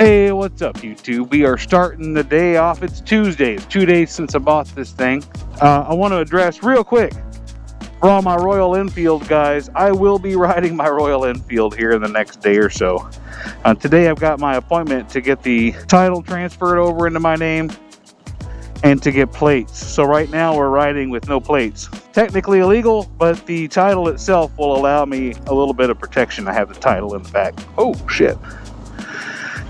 Hey, what's up, YouTube? We are starting the day off. It's Tuesday. It's 2 days since I bought this thing. I want to address real quick for all my Royal Enfield guys. I will be riding my Royal Enfield here in the next day or so. Today I've got my appointment to get the title transferred over into my name and to get plates. So right now we're riding with no plates. Technically illegal, but the title itself will allow me a little bit of protection. I have the title in the back. Oh, shit.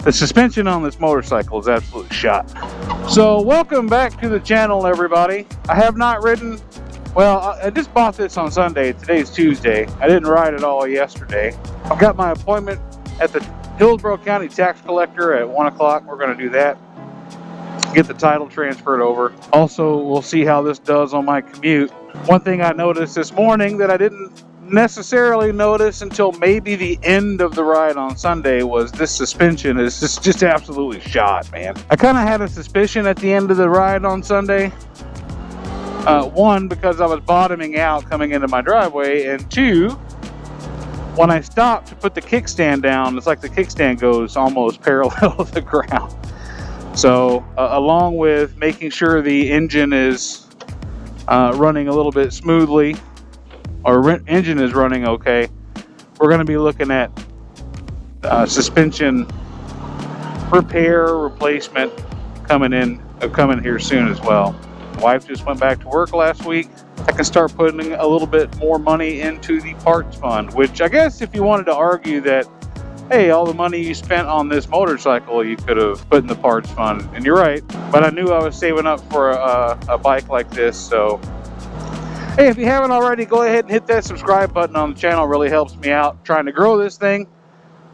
The suspension on this motorcycle is absolutely shot. So welcome back to the channel, everybody. I have not ridden, well, I just bought this on Sunday. Today's Tuesday. I didn't ride at all yesterday. I've got my appointment at the Hillsborough County Tax Collector at 1 o'clock. We're going to do that. Get the title transferred over. Also, we'll see how this does on my commute. One thing I noticed this morning that I didn't necessarily notice until maybe the end of the ride on Sunday was this suspension is just absolutely shot, man. I kind of had a suspicion at the end of the ride on Sunday. One, because I was bottoming out coming into my driveway, and two, when I stopped to put the kickstand down, it's like the kickstand goes almost parallel to the ground. So along with making sure the engine is running a little bit smoothly, or engine is running okay, we're going to be looking at suspension repair, replacement coming here soon as well. My wife just went back to work last week. I can start putting a little bit more money into the parts fund, which I guess if you wanted to argue that, hey, all the money you spent on this motorcycle you could have put in the parts fund, and you're right, but I knew I was saving up for a bike like this. So hey, if you haven't already, go ahead and hit that subscribe button on the channel. It really helps me out trying to grow this thing.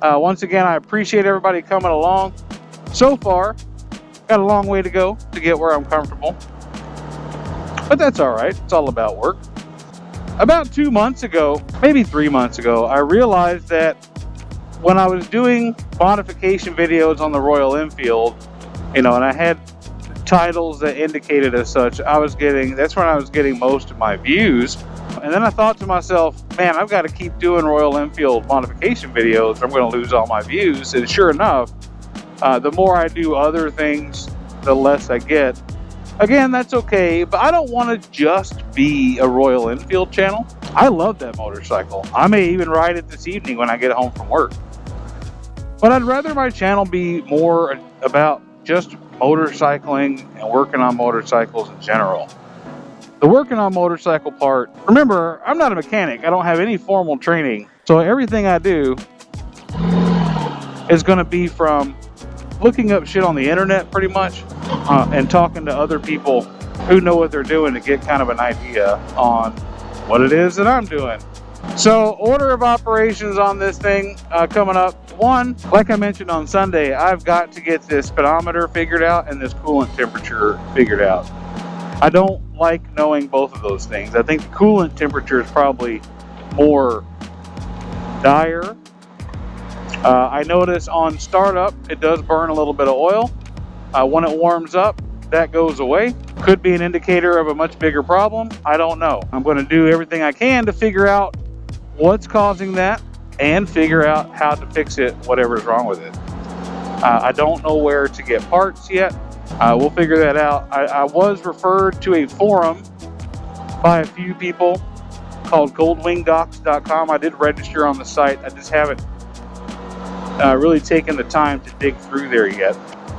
Once again, I appreciate everybody coming along. So far, got a long way to go to get where I'm comfortable, but that's all right. It's all about work. About 2 months ago, maybe 3 months ago, I realized that when I was doing modification videos on the Royal Enfield, and I had titles that indicated as such, that's when I was getting most of my views. And then I thought to myself, man, I've got to keep doing Royal Enfield modification videos or I'm going to lose all my views. And sure enough, the more I do other things, the less I get. Again, that's okay, but I don't want to just be a Royal Enfield channel. I love that motorcycle. I may even ride it this evening when I get home from work. But I'd rather my channel be more about just motorcycling and working on motorcycles in general. The working on motorcycle part, remember, I'm not a mechanic. I don't have any formal training. So everything I do is going to be from looking up shit on the internet pretty much, and talking to other people who know what they're doing to get kind of an idea on what it is that I'm doing. So order of operations on this thing coming up. One, like I mentioned on Sunday, I've got to get this speedometer figured out and this coolant temperature figured out. I don't like knowing both of those things. I think the coolant temperature is probably more dire. I notice on startup it does burn a little bit of oil. When it warms up, that goes away. Could be an indicator of a much bigger problem. I don't know. I'm going to do everything I can to figure out what's causing that and figure out how to fix it, whatever's wrong with it. I don't know where to get parts yet. We'll figure that out. I was referred to a forum by a few people called goldwingdocs.com. I did register on the site. I just haven't really taken the time to dig through there yet.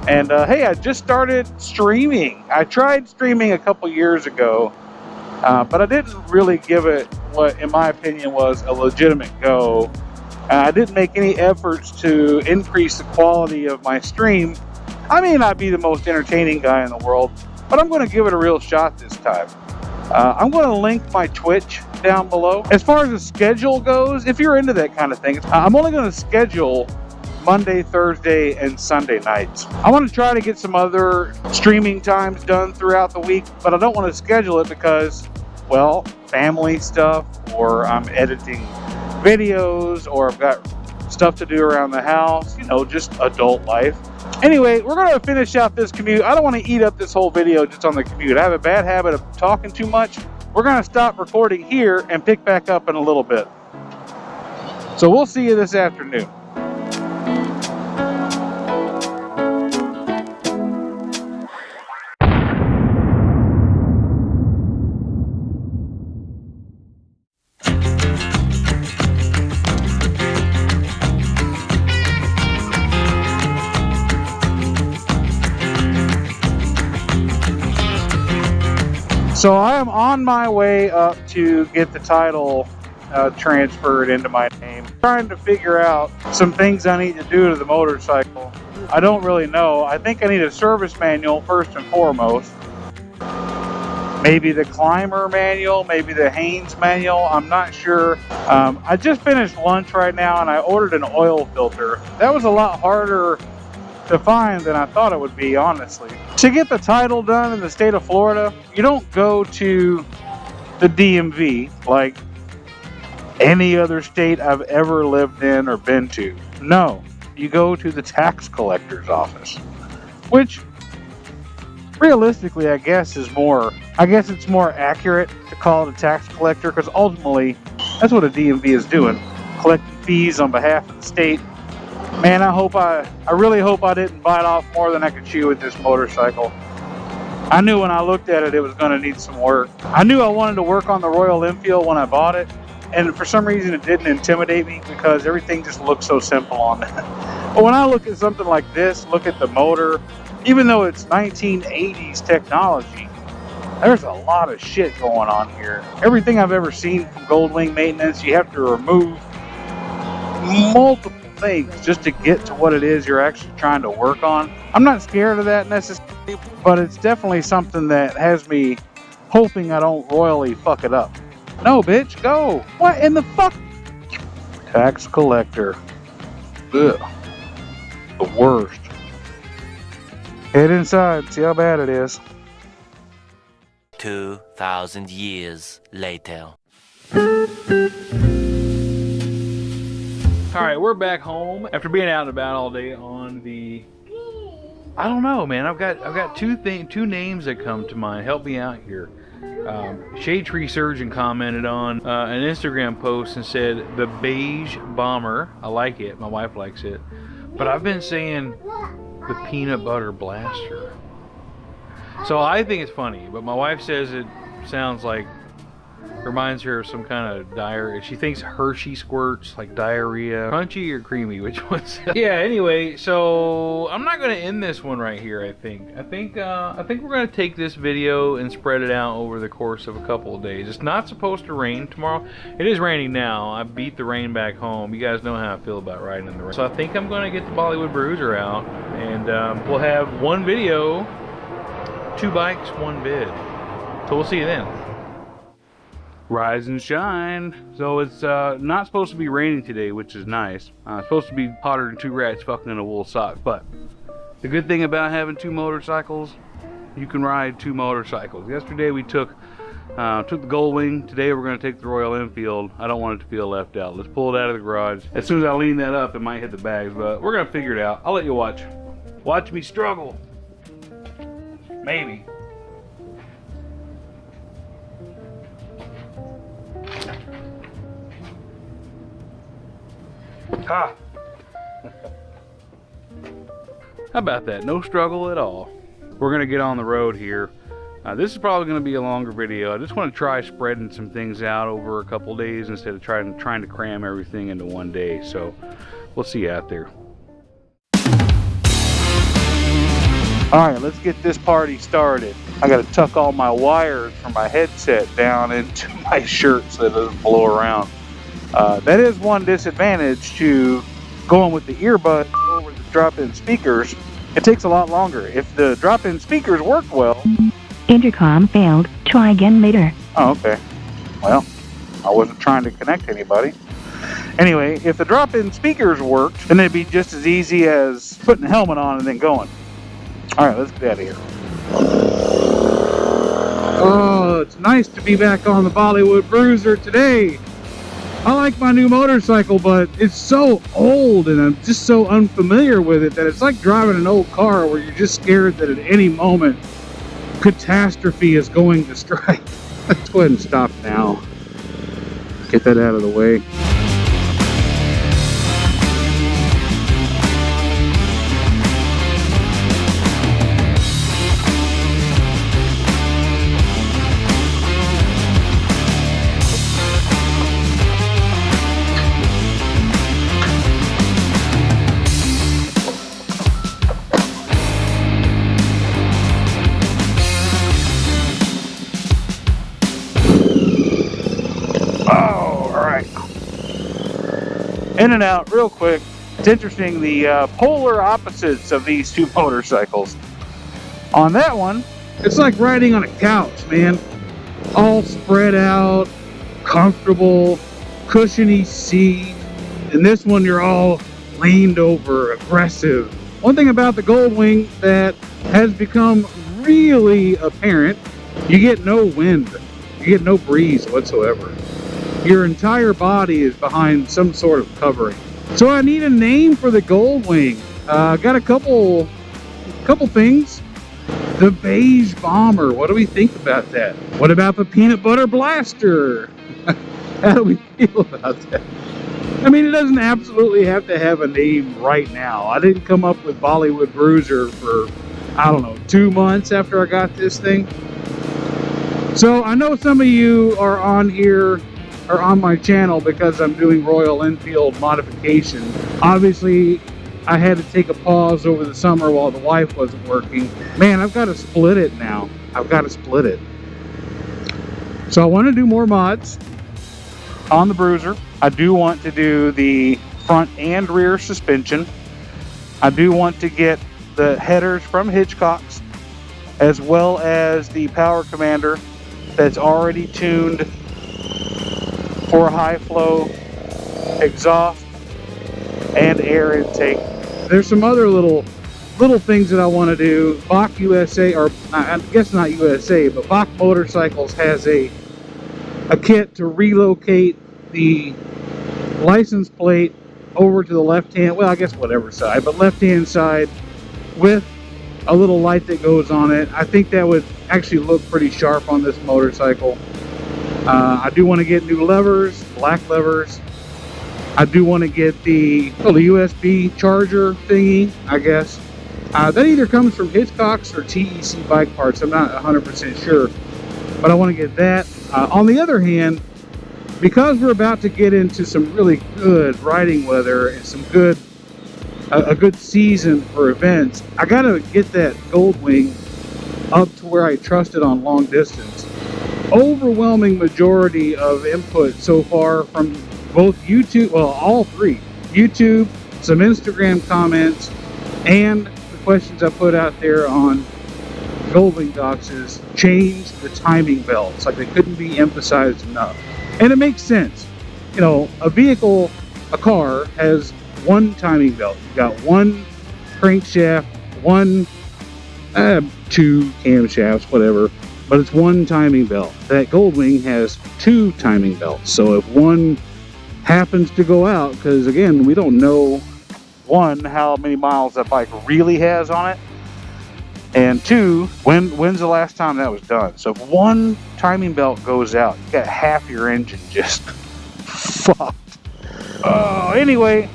And hey, I just started streaming. I tried streaming a couple years ago, but I didn't really give it what, in my opinion, was a legitimate go. I didn't make any efforts to increase the quality of my stream. I may not be the most entertaining guy in the world, but I'm going to give it a real shot this time. I'm going to link my Twitch down below. As far as the schedule goes, if you're into that kind of thing, I'm only going to schedule Monday, Thursday, and Sunday nights. I want to try to get some other streaming times done throughout the week, but I don't want to schedule it because, well, family stuff, or I'm editing videos, or I've got stuff to do around the house, just adult life. Anyway, we're going to finish out this commute. I don't want to eat up this whole video just on the commute. I have a bad habit of talking too much. We're going to stop recording here and pick back up in a little bit. So we'll see you this afternoon. So I am on my way up to get the title transferred into my name. Trying to figure out some things I need to do to the motorcycle. I don't really know. I think I need a service manual first and foremost. Maybe the Climber manual, maybe the Haynes manual, I'm not sure. I just finished lunch right now and I ordered an oil filter. That was a lot harder to find than I thought it would be, honestly. To get the title done in the state of Florida, you don't go to the DMV like any other state I've ever lived in or been to. No, you go to the tax collector's office, which realistically, I guess it's more accurate to call it a tax collector, because ultimately that's what a DMV is doing, collecting fees on behalf of the state. Man, I really hope I didn't bite off more than I could chew with this motorcycle. I knew when I looked at it, it was going to need some work. I knew I wanted to work on the Royal Enfield when I bought it, and for some reason it didn't intimidate me because everything just looked so simple on it. But when I look at something like this, look at the motor, even though it's 1980s technology, there's a lot of shit going on here. Everything I've ever seen from Goldwing maintenance, you have to remove multiple things just to get to what it is you're actually trying to work on. I'm not scared of that necessarily, but it's definitely something that has me hoping I don't royally fuck it up. No, bitch, go! What in the fuck? Tax collector. Ugh. The worst. Head inside, see how bad it is. 2,000 years later. Alright, we're back home after being out and about all day on the... I don't know, man. I've got two names that come to mind. Help me out here. Shade Tree Surgeon commented on an Instagram post and said, the Beige Bomber. I like it. My wife likes it. But I've been saying the Peanut Butter Blaster. So I think it's funny, but my wife says it sounds like, reminds her of some kind of diarrhea. She thinks Hershey squirts, like diarrhea. Crunchy or creamy, which one's... Yeah, anyway, so I'm not going to end this one right here, I think. I think we're going to take this video and spread it out over the course of a couple of days. It's not supposed to rain tomorrow. It is raining now. I beat the rain back home. You guys know how I feel about riding in the rain. So I think I'm going to get the Bollywood Bruiser out, and we'll have one video, 2 bikes, 1 vid. So we'll see you then. Rise and shine. So it's not supposed to be raining today, which is nice. It's supposed to be hotter than 2 rats fucking in a wool sock. But the good thing about having 2 motorcycles, you can ride 2 motorcycles. Yesterday we took the Goldwing. Today we're going to take the Royal Enfield. I don't want it to feel left out. Let's pull it out of the garage. As soon as I lean that up, it might hit the bags, but we're going to figure it out. I'll let you watch. Watch me struggle. Maybe. Ha! How about that? No struggle at all. We're gonna get on the road here. This is probably gonna be a longer video. I just want to try spreading some things out over a couple days instead of trying to cram everything into one day. So we'll see you out there. Alright, let's get this party started. I gotta tuck all my wires from my headset down into my shirt so that it doesn't blow around. That is one disadvantage to going with the earbuds over the drop-in speakers. It takes a lot longer. If the drop-in speakers worked well... Intercom failed. Try again later. Oh, okay. Well, I wasn't trying to connect anybody. Anyway, if the drop-in speakers worked, then it'd be just as easy as putting the helmet on and then going. Alright, let's get out of here. Oh, it's nice to be back on the Bollywood Bruiser today. I like my new motorcycle, but it's so old and I'm just so unfamiliar with it that it's like driving an old car where you're just scared that at any moment catastrophe is going to strike. Let's go ahead and stop now. Get that out of the way. in and out real quick. It's interesting, the polar opposites of these two motorcycles. On that one, it's like riding on a couch, man. All spread out, comfortable, cushiony seat. And this one, you're all leaned over, aggressive. One thing about the Goldwing that has become really apparent, you get no wind. You get no breeze whatsoever. Your entire body is behind some sort of covering. So I need a name for the Goldwing. Got a couple things. The Beige Bomber. What do we think about that? What about the Peanut Butter Blaster? How do we feel about that? I mean, it doesn't absolutely have to have a name right now. I didn't come up with Bollywood Bruiser for, I don't know, 2 months after I got this thing. So I know some of you are on here or on my channel because I'm doing Royal Enfield modification. Obviously, I had to take a pause over the summer while the wife wasn't working. Man, I've got to split it now. I've got to split it. So I want to do more mods on the Bruiser. I do want to do the front and rear suspension. I do want to get the headers from Hitchcock's, as well as the power commander that's already tuned for high flow exhaust and air intake. There's some other little things that I want to do. Bach USA, or I guess not USA, but Bach Motorcycles has a kit to relocate the license plate over to the left hand, well, I guess whatever side, but left hand side with a little light that goes on it. I think that would actually look pretty sharp on this motorcycle. I do want to get new levers, black levers. I do want to get the USB charger thingy, I guess. That either comes from Hitchcock's or TEC Bike Parts. I'm not 100% sure, but I want to get that. On the other hand, because we're about to get into some really good riding weather and some a good season for events, I gotta get that Goldwing up to where I trust it on long distance. Overwhelming majority of input so far from both YouTube, well, all three, YouTube, some Instagram comments, and the questions I put out there on Goldwing Docs is change the timing belts. Like, they couldn't be emphasized enough. And it makes sense. You know, a vehicle, a car, has one timing belt. You've got one crankshaft, two camshafts, whatever, but it's one timing belt. That Goldwing has two timing belts. So if one happens to go out, because again, we don't know, one, how many miles that bike really has on it, and two, when's the last time that was done. So if one timing belt goes out, you got half your engine just fucked. Anyway,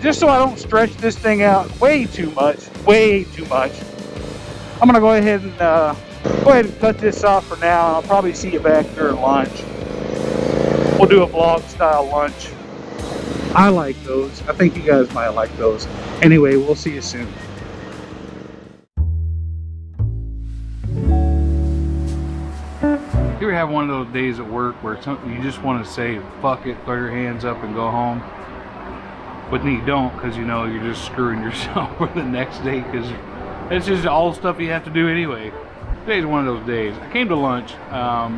just so I don't stretch this thing out way too much, I'm gonna go ahead and cut this off for now, and I'll probably see you back during lunch. We'll do a vlog style lunch. I like those. I think you guys might like those. Anyway, we'll see you soon. You ever have one of those days at work where you just want to say, fuck it, throw your hands up and go home? But then you don't, because you know you're just screwing yourself for the next day, because it's just all the stuff you have to do anyway. Today's one of those days. I came to lunch. I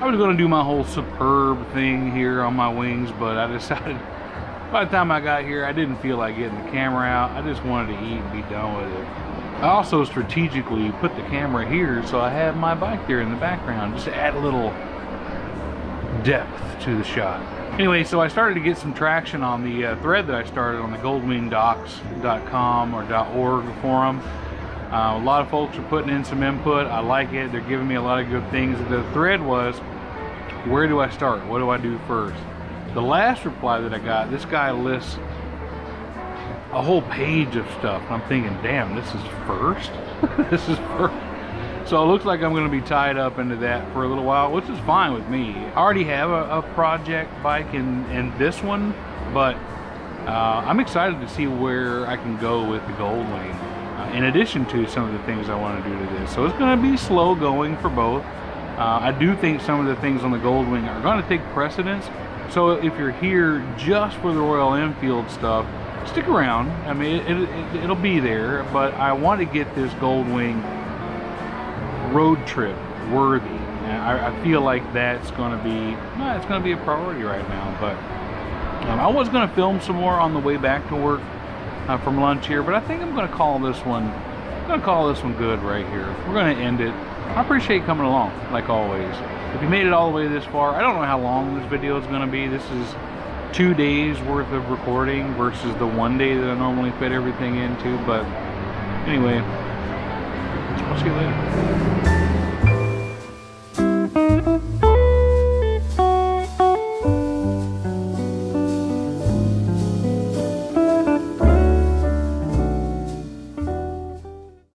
was going to do my whole superb thing here on my wings, but I decided by the time I got here, I didn't feel like getting the camera out. I just wanted to eat and be done with it. I also strategically put the camera here so I have my bike there in the background, just to add a little depth to the shot. Anyway, so I started to get some traction on the thread that I started on the goldwingdocs.com or .org forum. A lot of folks are putting in some input. I like it. They're giving me a lot of good things. The thread was, where do I start? What do I do first? The last reply that I got, this guy lists a whole page of stuff. I'm thinking, damn, this is first? This is first. So it looks like I'm going to be tied up into that for a little while, which is fine with me. I already have a project bike in this one, but I'm excited to see where I can go with the Goldwing, in addition to some of the things I want to do to this. So it's going to be slow going for both. I do think some of the things on the Goldwing are going to take precedence So if you're here just for the Royal Enfield stuff, stick around. I mean, it'll be there, but I want to get this Goldwing road trip worthy. And I feel like that's going to be, it's going to be a priority right now. But I was going to film some more on the way back to work from lunch here, but I think I'm going to call this one. I'm going to call this one good right here. We're going to end it. I appreciate you coming along, like always. If you made it all the way this far, I don't know how long this video is going to be. This is 2 days worth of recording versus the 1 day that I normally fit everything into. But anyway, I'll see you later.